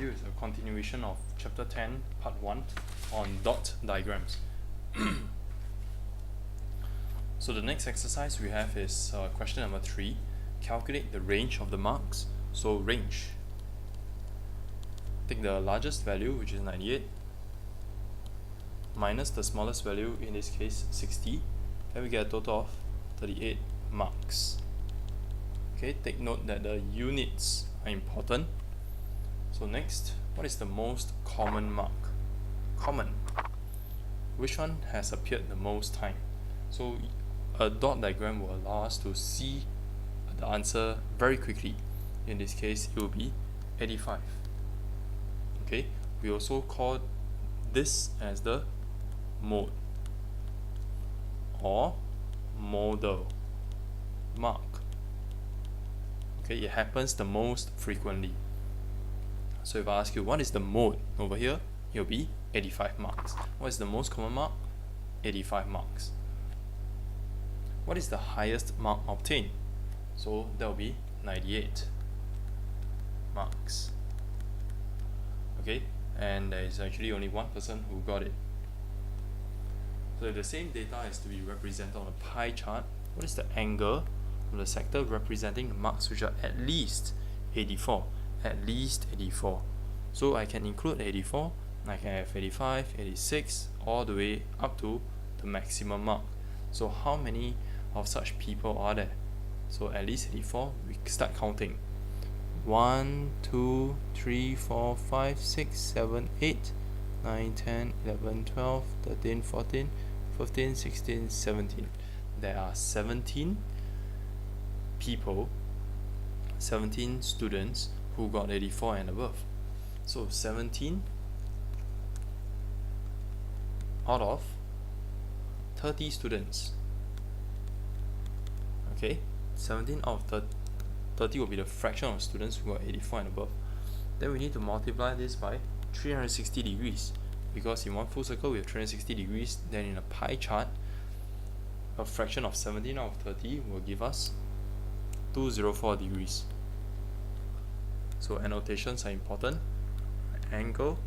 video is a continuation of chapter 10 part 1 on dot diagrams. So the next exercise we have is question number 3. Calculate the range of the marks. So range, take the largest value, which is 98, minus the smallest value, in this case 60, and we get a total of 38 marks. Okay, take note that the units are important. So next, what is the most common mark? Common. Which one has appeared the most time? So a dot diagram will allow us to see the answer very quickly. In this case, it will be 85. Okay, we also call this as the mode or modal mark. Okay, it happens the most frequently. So if I ask you what is the mode over here, it will be 85 marks. What is the most common mark? 85 marks. What is the highest mark obtained? So that will be 98 marks. Okay, and there is actually only one person who got it. So if the same data is to be represented on a pie chart, what is the angle of the sector representing the marks which are at least 84? At least 84. So I can include 84, I can have 85, 86, all the way up to the maximum mark. So how many of such people are there? So at least 84, we start counting. 1, 2, 3, 4, 5, 6, 7, 8, 9, 10, 11, 12, 13, 14, 15, 16, 17. There are 17 people, 17 students who got 84 and above. So 17 out of 30 students. Okay, 17 out of 30 will be the fraction of students who got 84 and above. Then we need to multiply this by 360 degrees, because in one full circle we have 360 degrees. Then in a pie chart, a fraction of 17 out of 30 will give us 204 degrees. So annotations are important. Angle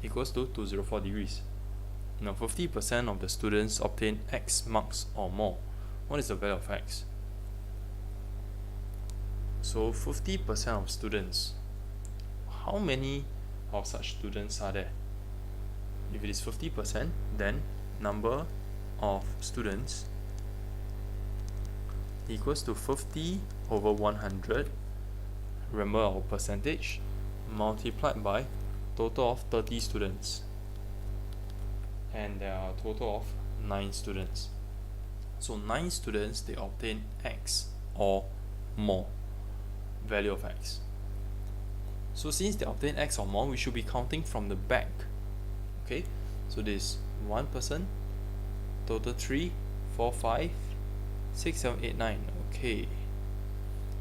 equals to 204 degrees. Now 50% of the students obtain X marks or more. What is the value of X? So 50% of students, how many of such students are there? If it is 50%, then number of students equals to 50 over 100, remember our percentage, multiplied by total of 30 students, and there are a total of 9 students. So 9 students, they obtain X or more, value of X. So since they obtain X or more, we should be counting from the back. Okay, so this one person, total 3, 4, 5, 6, 7, 8, 9. Okay,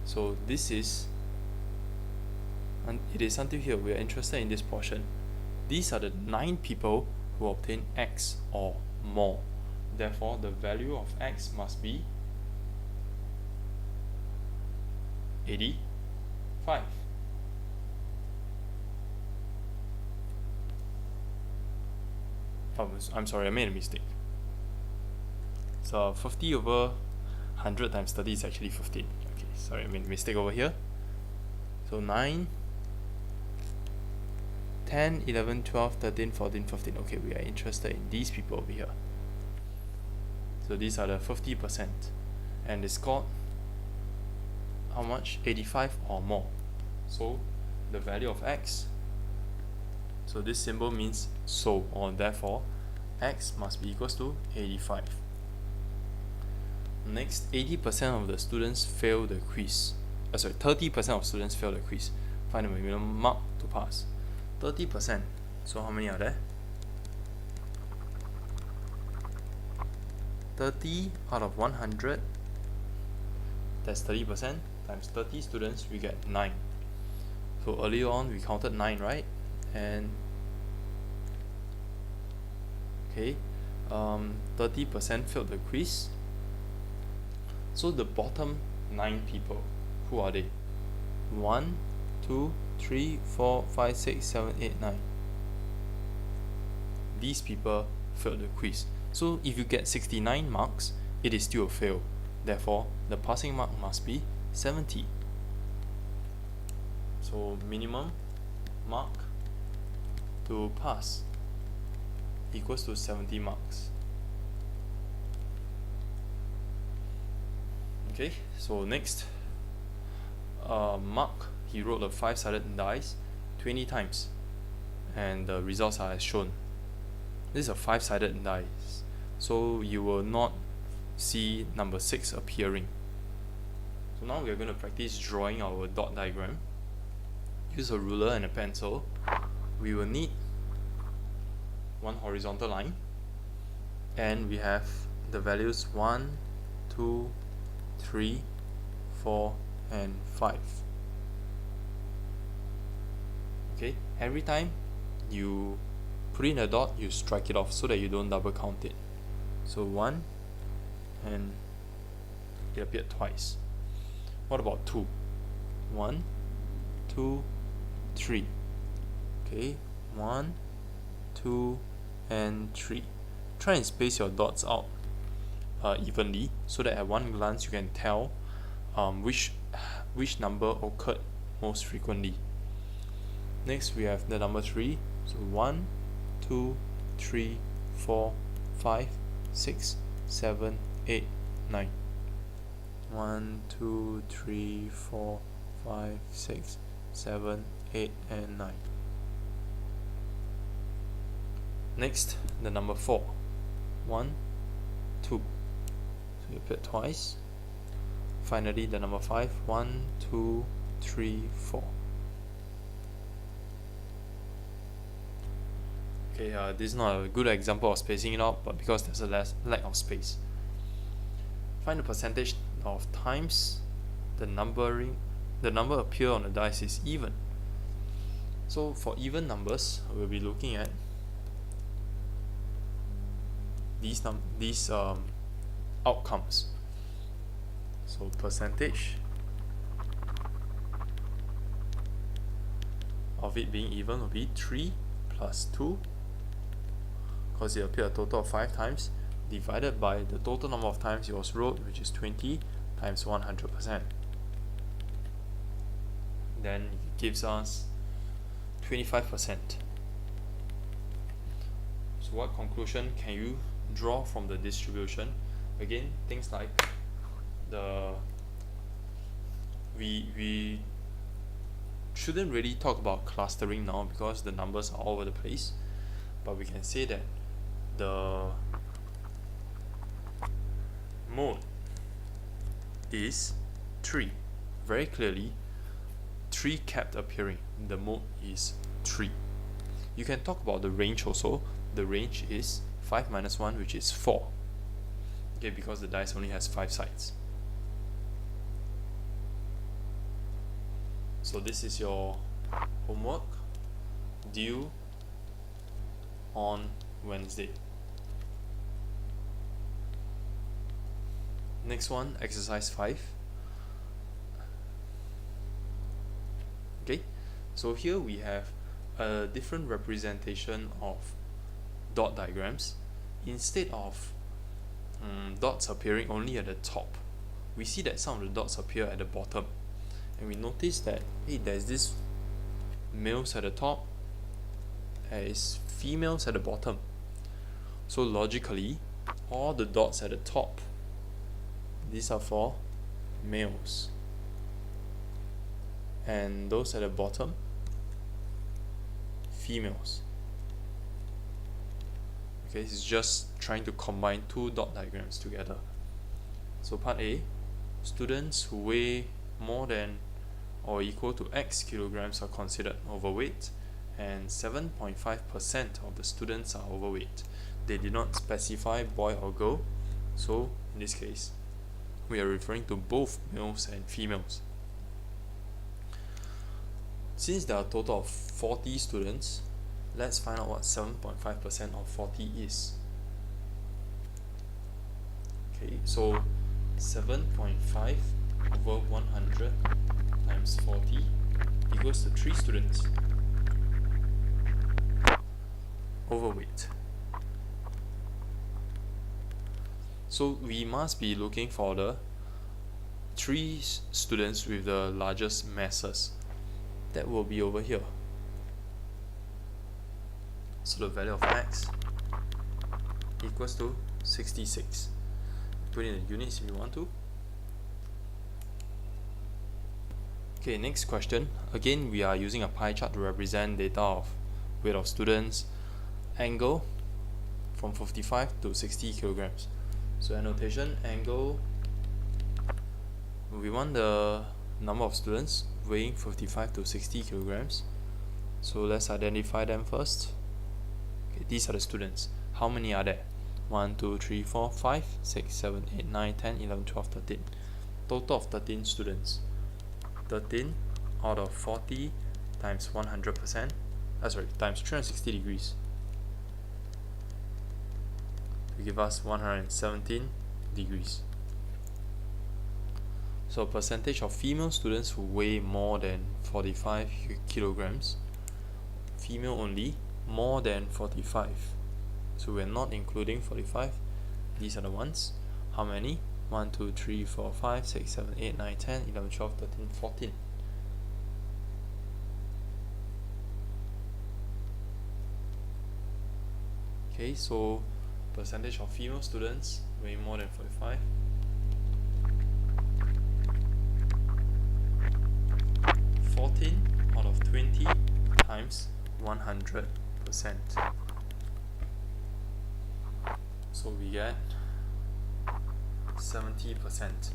so this is, and it is until here we are interested in this portion. These are the 9 people who obtain X or more. Therefore, the value of X must be 85. I'm sorry, I made a mistake. So 50 over 100 times 30 is actually 15. Okay, sorry, I made a mistake over here. So 9, 10, 11, 12, 13, 14, 15. Okay, we are interested in these people over here. So these are the 50%. And they scored how much? 85 or more. So the value of X, so this symbol means so, or therefore X must be equals to 85. Next, 80% of the students fail the quiz. 30% of students fail the quiz. Find the minimum mark to pass. 30%. So how many are there? 30 out of 100. That's 30%. Times 30 students, we get 9. So earlier on we counted 9, right? And okay, 30% failed the quiz. So the bottom 9 people, who are they? 1, 2, 3, 4, 5, 6, 7, 8, 9. These people failed the quiz. So if you get 69 marks, it is still a fail. Therefore, the passing mark must be 70. So minimum mark to pass equals to 70 marks. Okay, so next, Mark, he rolled a 5-sided dice 20 times, and the results are as shown. This is a 5-sided dice, so you will not see number 6 appearing. So now we are going to practice drawing our dot diagram. Use a ruler and a pencil. We will need one horizontal line, and we have the values 1, 2, 3, 4, and 5. Okay, every time you put in a dot, you strike it off so that you don't double count it. So 1, and it appeared twice. What about 2? 1, 2, 3. Okay, 1, 2, and 3. Try and space your dots out evenly so that at one glance you can tell which number occurred most frequently. Next, we have the number 3. So 1, 2, 3, 4, 5, 6, 7, 8, 9. 1, 2, 3, 4, 5, 6, 7, 8, and 9. Next, the number 4. 1, 2. So you appeared twice. Finally, the number 5. 1, 2, 3, 4. Okay, this is not a good example of spacing it out, but because there's a lack of space. Find the percentage of times the number appear on the dice is even. So for even numbers, we'll be looking at these outcomes. So percentage of it being even will be 3 plus 2, because it appeared a total of 5 times, divided by the total number of times it was rolled, which is 20 times 100%. Then it gives us 25%. So what conclusion can you draw from the distribution? Again, things like we shouldn't really talk about clustering now because the numbers are all over the place, but we can say that the mode is 3. Very clearly, 3 kept appearing. The mode is 3. You can talk about the range also. The range is 5 minus 1, which is 4. Okay, because the dice only has 5 sides. So this is your homework due on Wednesday. Next one, exercise 5. Okay, so here we have a different representation of dot diagrams. Instead of dots appearing only at the top, we see that some of the dots appear at the bottom, and we notice that there's this males at the top, there is females at the bottom. So logically, all the dots at the top, these are for males, and those at the bottom, females. Okay, it's just trying to combine 2 dot diagrams together. So part A, students who weigh more than or equal to X kilograms are considered overweight, and 7.5% of the students are overweight. They did not specify boy or girl, so in this case we are referring to both males and females. Since there are a total of 40 students, let's find out what 7.5% of 40 is. Okay, so 7.5 over 100 times 40 equals to 3 students. Overweight. So we must be looking for the 3 students with the largest masses. That will be over here. So the value of x equals to 66. Put in the units if you want to. Okay, next question. Again, we are using a pie chart to represent data of weight of students, angle from 55 to 60 kilograms. So annotation, angle, we want the number of students weighing 55 to 60 kilograms. So let's identify them first. Okay, these are the students. How many are there? 1, 2, 3, 4, 5, 6, 7, 8, 9, 10, 11, 12, 13. Total of 13 students. 13 out of 40 times 100%, times 360 degrees to give us 117 degrees. So percentage of female students who weigh more than 45 kilograms, female only, more than 45. So we're not including 45. These are the ones. How many? 1, 2, 3, 4, 5, 6, 7, 8, 9, 10, 11, 12, 13, 14. Okay, so percentage of female students weighing more than 45. 14 out of 20 times 100%. So we get 70%.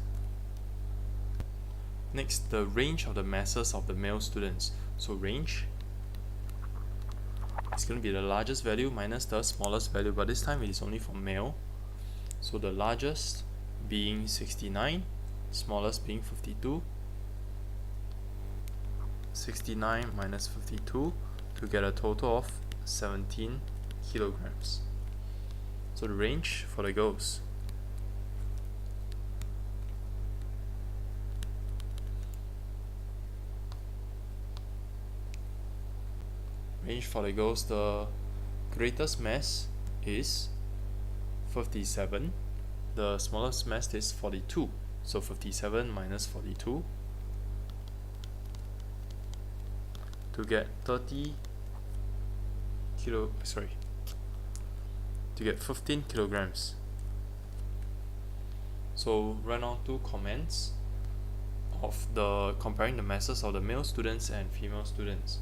Next, the range of the masses of the male students. So range is going to be the largest value minus the smallest value, but this time it is only for male. So the largest being 69, smallest being 52. 69 minus 52 to get a total of 17 kilograms. So the range for the girls. Range for the girls, the greatest mass is 57. The smallest mass is 42. So 57 minus 42 to get 15 kilograms. So run on 2 comments of the comparing the masses of the male students and female students.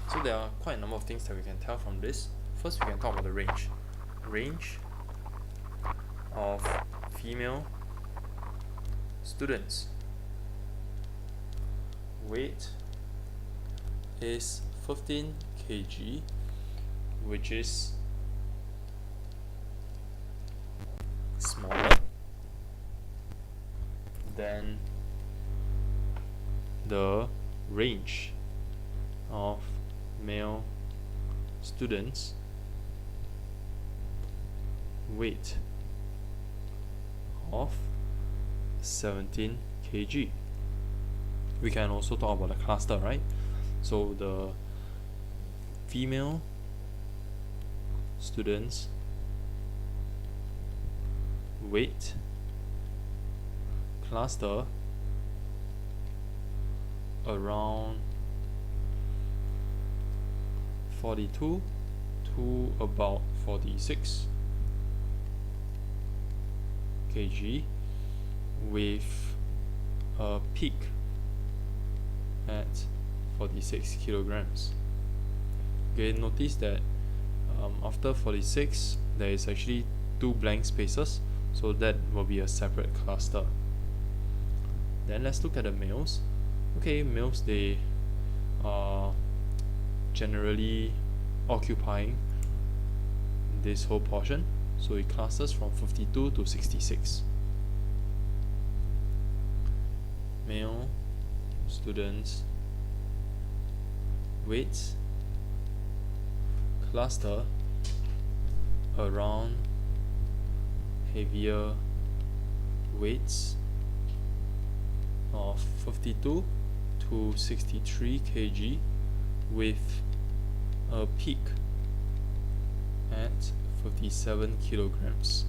So there are quite a number of things that we can tell from this. First, we can talk about the range. Range of female students. Weight is 15 kg, which is smaller than the range of male students' weight of 17 kg. We can also talk about the cluster, right? So the female students' weight cluster around 42 to about 46 kg with a peak at 46 kilograms. Okay, notice that after 46 there is actually 2 blank spaces, so that will be a separate cluster. Then let's look at the males. Okay, males, they are generally occupying this whole portion, so it clusters from 52 to 66. Male students' weights cluster around heavier weights of 52 to 63 kg with a peak at 57 kilograms.